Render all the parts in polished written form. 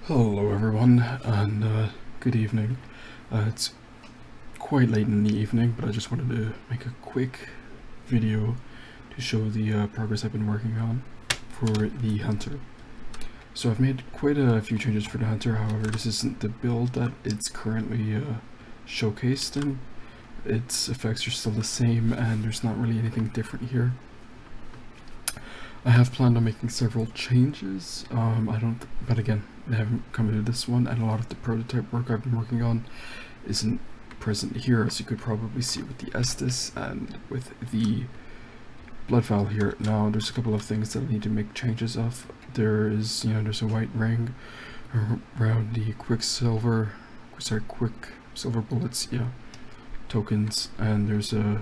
Hello everyone, and good evening. It's quite late in the evening, but I just wanted to make a quick video to show the progress I've been working on for the Hunter. So I've made quite a few changes for the Hunter, however this isn't the build that it's currently showcased in. Its effects are still the same and there's not really anything different here. I have planned on making several changes, but again, they haven't come into this one, and a lot of the prototype work I've been working on isn't present here, as you could probably see with the Estus and with the blood vial here. Now, there's a couple of things that I need to make changes of. There's a white ring around the quicksilver bullets, tokens, and there's a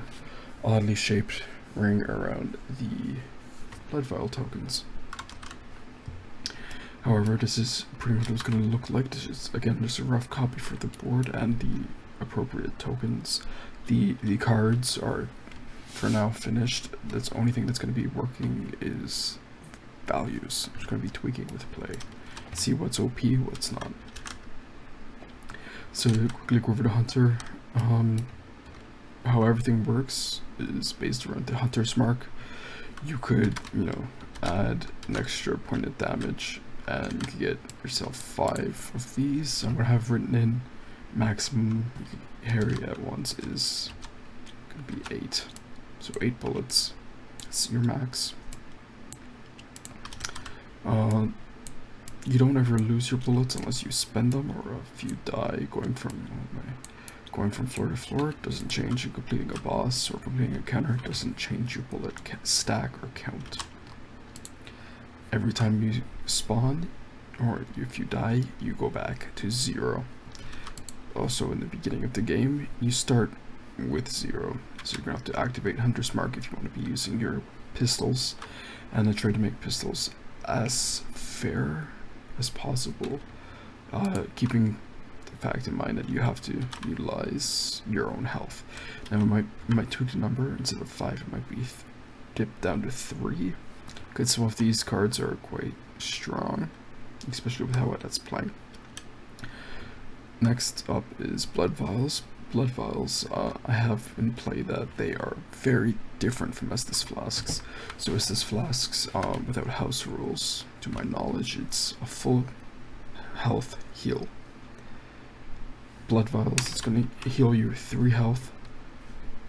oddly shaped ring around the blood vial tokens. However, this is pretty much what it's going to look like. This is, again, just a rough copy for the board and the appropriate tokens. The cards are, for now, finished. That's the only thing that's going to be working is values. It's going to be tweaking with play. See what's OP, what's not. So, to quickly go over the Hunter. How everything works is based around the Hunter's mark. You could, add an extra point of damage and you could get yourself 5 of these. I'm going to have written in maximum you can carry at once is going to be 8. So 8 bullets. That's your max. You don't ever lose your bullets unless you spend them, or if you die going from floor to floor. It doesn't change. And completing a boss or completing a counter doesn't change your bullet stack or count. Every time you spawn, or if you die, you go back to 0. Also, in the beginning of the game, you start with 0. So you're going to have to activate Hunter's Mark if you want to be using your pistols. And I try to make pistols as fair as possible, keeping the fact in mind that you have to utilize your own health. Now we might tweak the number. Instead of 5, it might be dipped down to 3, because some of these cards are quite strong, especially with how that's playing. Next up is blood vials. Blood vials, I have in play that they are very different from Estus flasks. So Estus flasks, without house rules, to my knowledge, it's a full health heal. Blood vials, it's going to heal you 3 health,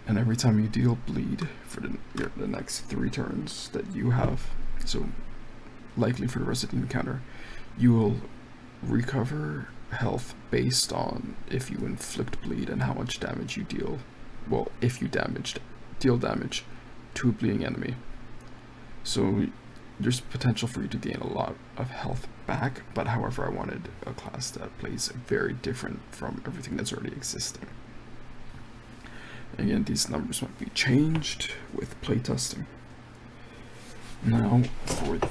and every time you deal bleed for the next 3 turns that you have, so likely for the rest of the encounter, you will recover health based on if you inflict bleed and how much damage you deal. Well, if you deal damage to a bleeding enemy. So there's potential for you to gain a lot of health back, but however I wanted a class that plays very different from everything that's already existing. Again, these numbers might be changed with playtesting. Now for the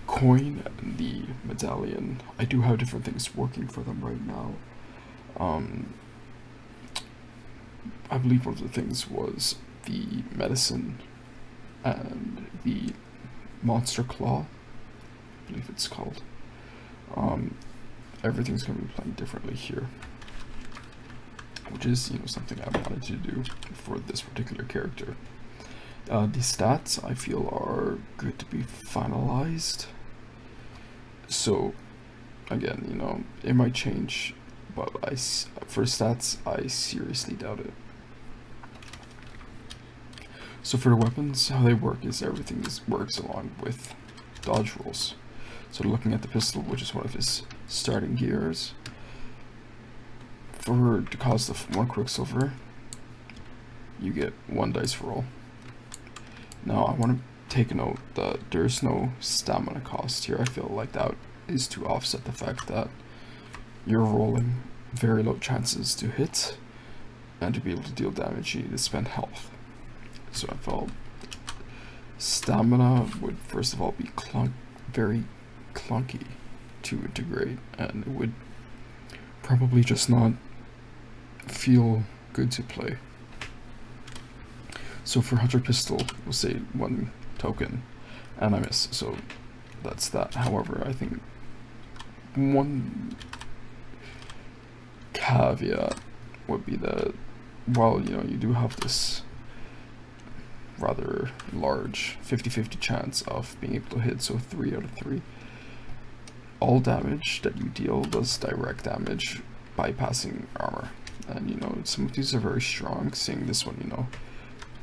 coin and the medallion, I do have different things working for them right now. I believe one of the things was the medicine and the monster claw, I believe it's called. Everything's going to be playing differently here, which is something I wanted to do for this particular character. The stats I feel are good to be finalized. So again, it might change, but for stats I seriously doubt it. So for the weapons, how they work is everything works along with dodge rules. So looking at the pistol, which is one of his starting gears, for the cost of 1 quicksilver, you get 1 dice roll. Now I want to take a note that there's no stamina cost here. I feel like that is to offset the fact that you're rolling very low chances to hit, and to be able to deal damage you need to spend health. So I felt stamina would first of all be very clunky to integrate, and it would probably just not feel good to play. So for Hunter Pistol, we'll say 1 token, and I miss, so that's that. However, I think one caveat would be that while, you know, you do have this rather large 50-50 chance of being able to hit, so 3 out of 3, all damage that you deal does direct damage bypassing armor. And, you know, some of these are very strong, seeing this one, you know,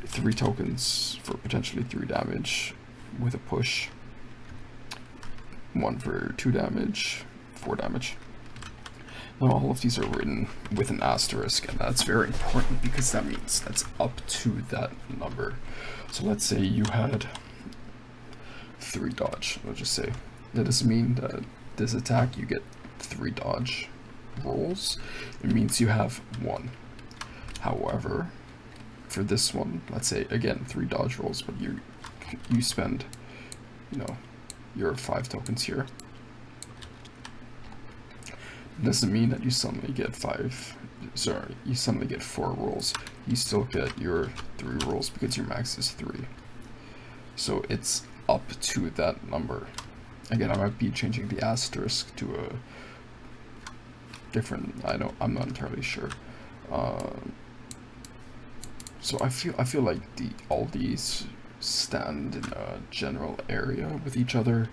3 tokens for potentially 3 damage with a push, 1 for 2 damage, 4 damage. Now all of these are written with an asterisk, and that's very important because that means that's up to that number. So let's say you had 3 dodge, let's just say. That doesn't mean that this attack you get 3 dodge rolls. It means you have 1. However, for this one, let's say again 3 dodge rolls, but you spend, you know, your 5 tokens here. Doesn't mean that you suddenly get 4 rolls. You still get your 3 rolls because your max is 3. So it's up to that number. Again, I might be changing the asterisk to a different, I'm not entirely sure. So I feel like all these stand in a general area with each other.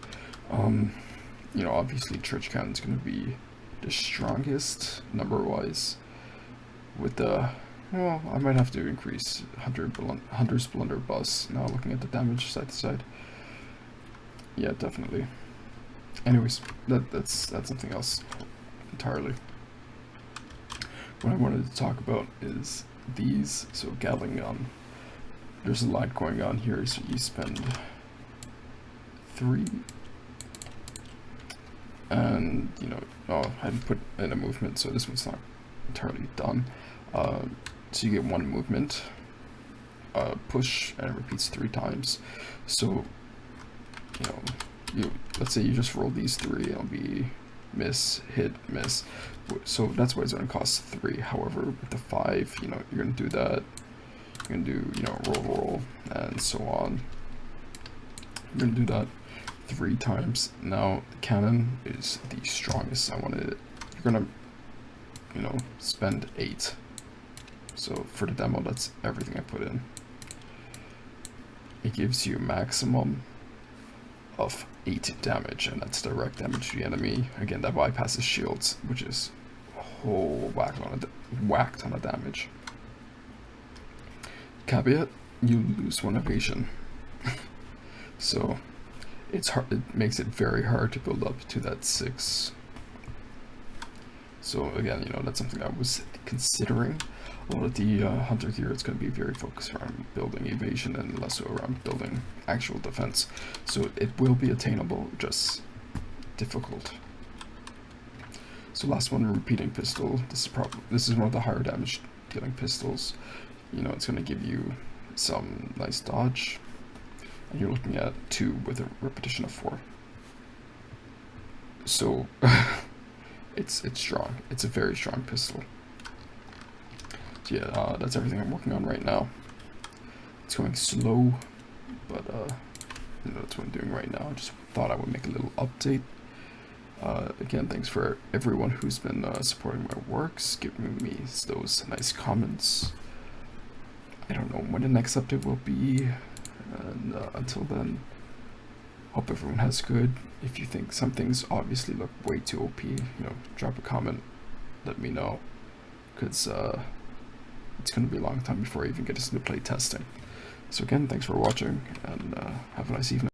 You know, obviously Church Cannon's gonna be the strongest number-wise. With the, well, I might have to increase Hunter's Blunderbuss now, looking at the damage side to side. Yeah, definitely. Anyways, that's something else entirely. What I wanted to talk about is these. So Gatling gun, there's a lot going on here. So you spend 3, and you know, I hadn't put in a movement, so this one's not entirely done. So you get 1 movement, push, and it repeats 3 times. So, you know, let's say you just roll these 3, it'll be miss, hit, miss. So that's why it's going to cost 3. However, with the 5, you know, you're going to do that. You're going to do, you know, roll, and so on. You're going to do that 3 times. Now, the cannon is the strongest. I wanted it. You're going to, you know, spend 8. So for the demo, that's everything I put in. It gives you a maximum of 8 damage, and that's direct damage to the enemy. Again, that bypasses shields, which is a whole whack ton of damage. Caveat, you lose 1 evasion. So it's hard, it makes it very hard to build up to that 6. So again, you know, that's something I was considering. A lot of the hunter gear, it's going to be very focused around building evasion and less so around building actual defense. So it will be attainable, just difficult. So last one, repeating pistol. This is one of the higher damage dealing pistols. You know, it's going to give you some nice dodge, and you're looking at 2 with a repetition of 4. So it's strong. It's a very strong pistol. So yeah, that's everything I'm working on right now. It's going slow, but you know, that's what I'm doing right now. I just thought I would make a little update. Again, thanks for everyone who's been supporting my works, giving me those nice comments. I don't know when the next update will be, and until then, hope everyone has good. If you think some things obviously look way too OP, you know, drop a comment, let me know, because it's going to be a long time before I even get to play testing. So again, thanks for watching, and have a nice evening.